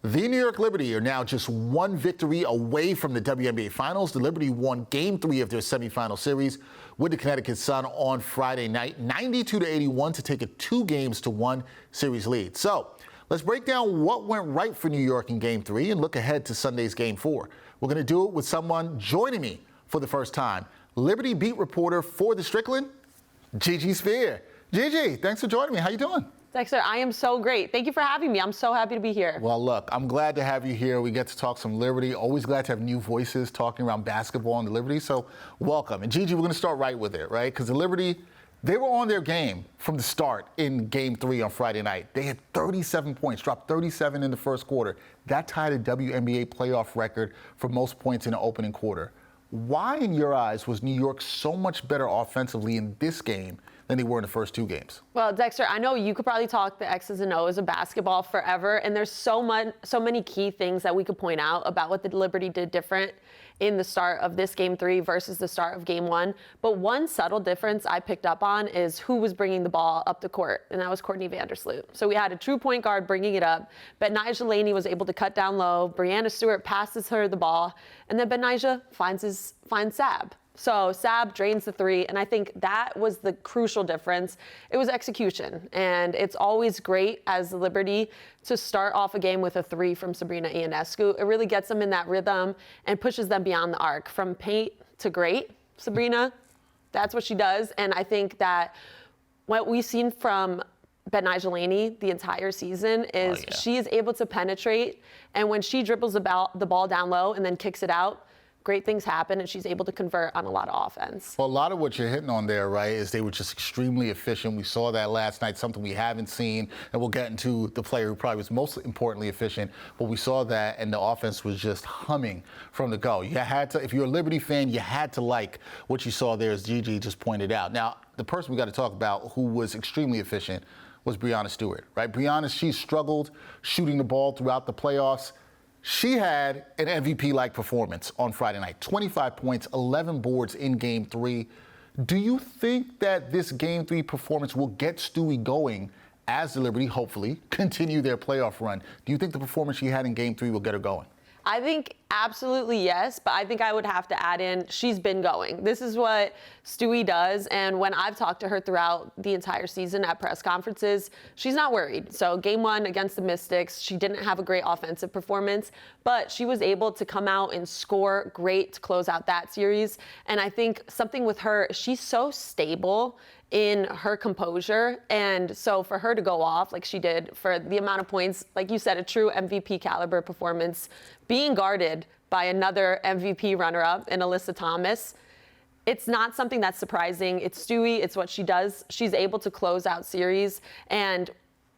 The New York Liberty are now just one victory away from the WNBA Finals. The Liberty won Game 3 of their semifinal series with the Connecticut Sun on Friday night, 92-81 to take a 2-1 series lead. So let's break down what went right for New York in Game 3 and look ahead to Sunday's Game 4. We're going to do it with someone joining me for the first time, Liberty beat reporter for the Strickland, Gigi Speer. Gigi, thanks for joining me. How you doing? Dexter, I am so great. Thank you for having me. I'm so happy to be here. Well, look, I'm glad to have you here. We get to talk some Liberty. Always glad to have new voices talking around basketball and the Liberty. So welcome. And Gigi, we're going to start right with it, right? Because the Liberty, they were on their game from the start in Game 3 on Friday night. They had 37 points, dropped 37 in the first quarter. That tied a WNBA playoff record for most points in the opening quarter. Why, in your eyes, was New York so much better offensively in this game than they were in the first 2 games? Well, Dexter, I know you could probably talk the X's and O's of basketball forever, and there's so many key things that we could point out about what the Liberty did different in the start of this Game 3 versus the start of Game 1. But one subtle difference I picked up on is who was bringing the ball up the court, and that was Courtney Vandersloot. So we had a true point guard bringing it up. Betnijah Laney was able to cut down low. Breanna Stewart passes her the ball, and then Betnijah finds Sab. So Sab drains the 3, and I think that was the crucial difference. It was execution, and it's always great as the Liberty to start off a game with a 3 from Sabrina Ionescu. It really gets them in that rhythm and pushes them beyond the arc. From paint to great, Sabrina, that's what she does, and I think that what we've seen from Betnijah Laney the entire season is she is able to penetrate, and when she dribbles the ball down low and then kicks it out, great things happen, and she's able to convert on a lot of offense. Well, a lot of what you're hitting on there, right, is they were just extremely efficient. We saw that last night, something we haven't seen, and we'll get into the player who probably was most importantly efficient, but we saw that, and the offense was just humming from the go. You had to, if you're a Liberty fan, you had to like what you saw there, as Gigi just pointed out. Now, the person we got to talk about who was extremely efficient was Breanna Stewart, right? Breanna, she struggled shooting the ball throughout the playoffs. She had an MVP-like performance on Friday night. 25 points, 11 boards in Game 3. Do you think that this Game 3 performance will get Stewie going as the Liberty, hopefully, continue their playoff run? Do you think the performance she had in Game 3 will get her going? I think absolutely yes, but I think I would have to add in she's been going. This is what Stewie does, and when I've talked to her throughout the entire season at press conferences, she's not worried. So Game 1 against the Mystics, she didn't have a great offensive performance, but she was able to come out and score great to close out that series. And I think something with her, she's so stable in her composure, and so for her to go off like she did for the amount of points, like you said, a true MVP caliber performance, being guarded by another MVP runner-up in Alyssa Thomas, it's not something that's surprising. It's Stewie, it's what she does. She's able to close out series, and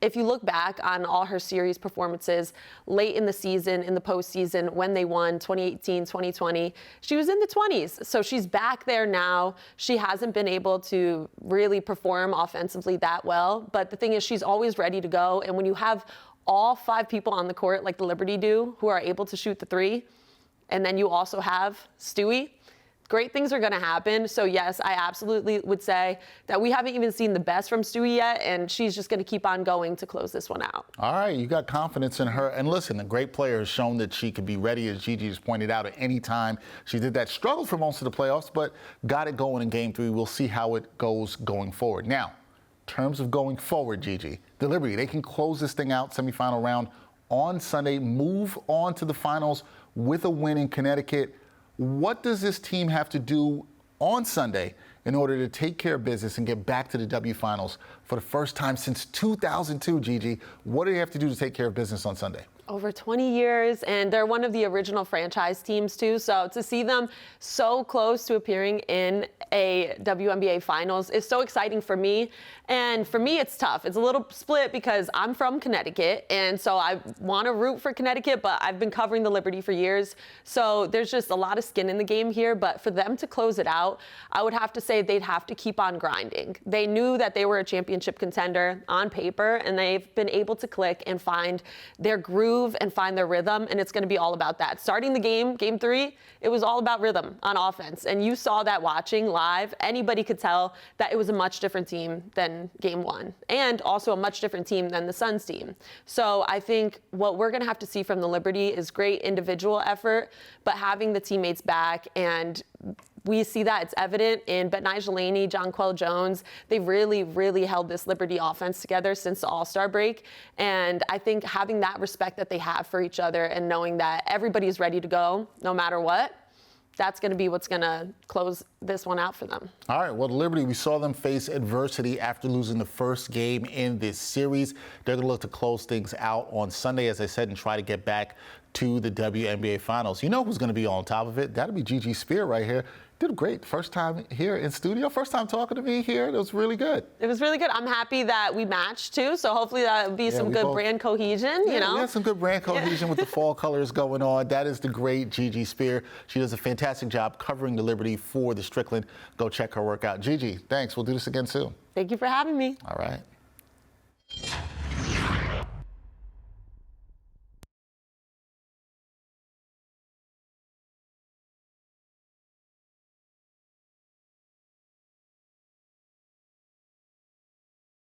if you look back on all her series performances late in the season, in the postseason, when they won 2018, 2020, she was in the 20s. So she's back there now. She hasn't been able to really perform offensively that well. But the thing is, she's always ready to go. And when you have all 5 people on the court like the Liberty do who are able to shoot the 3, and then you also have Stewie, great things are going to happen. So, yes, I absolutely would say that we haven't even seen the best from Stewie yet, and she's just going to keep on going to close this one out. All right, you got confidence in her. And listen, a great player has shown that she can be ready, as Gigi just pointed out, at any time. She did that, struggled for most of the playoffs, but got it going in Game 3. We'll see how it goes going forward. Now, in terms of going forward, Gigi, the Liberty, they can close this thing out, semifinal round, on Sunday, move on to the finals with a win in Connecticut. What does this team have to do on Sunday in order to take care of business and get back to the W Finals for the first time since 2002, Gigi? What do they have to do to take care of business on Sunday? Over 20 years, and they're one of the original franchise teams too. So to see them so close to appearing in a WNBA Finals is so exciting for me. And for me, it's tough. It's a little split because I'm from Connecticut, and so I want to root for Connecticut, but I've been covering the Liberty for years. So there's just a lot of skin in the game here. But for them to close it out, I would have to say they'd have to keep on grinding. They knew that they were a championship championship contender on paper, and they've been able to click and find their groove and find their rhythm, and it's going to be all about that. Starting the game 3, it was all about rhythm on offense, and you saw that watching live. Anybody could tell that it was a much different team than game 1, and also a much different team than the Suns team. So I think what we're going to have to see from the Liberty is great individual effort, but having the teammates back, and we see that it's evident in Betnijah Delaney, Jonquel Jones. They've really, really held this Liberty offense together since the All-Star break. And I think having that respect that they have for each other and knowing that everybody's ready to go no matter what, that's going to be what's going to close this one out for them. All right, well, the Liberty, we saw them face adversity after losing the first game in this series. They're going to look to close things out on Sunday, as I said, and try to get back to the WNBA Finals. You know who's going to be on top of it? That'll be Gigi Speer right here. Did great. First time here in studio, first time talking to me here. It was really good. It was really good. I'm happy that we matched too, so hopefully that'll be some good brand cohesion, you know? We had some good brand cohesion with the fall colors going on. That is the great Gigi Speer. She does a fantastic job covering the Liberty for the Strickland. Go check her work out. Gigi, thanks. We'll do this again soon. Thank you for having me. All right.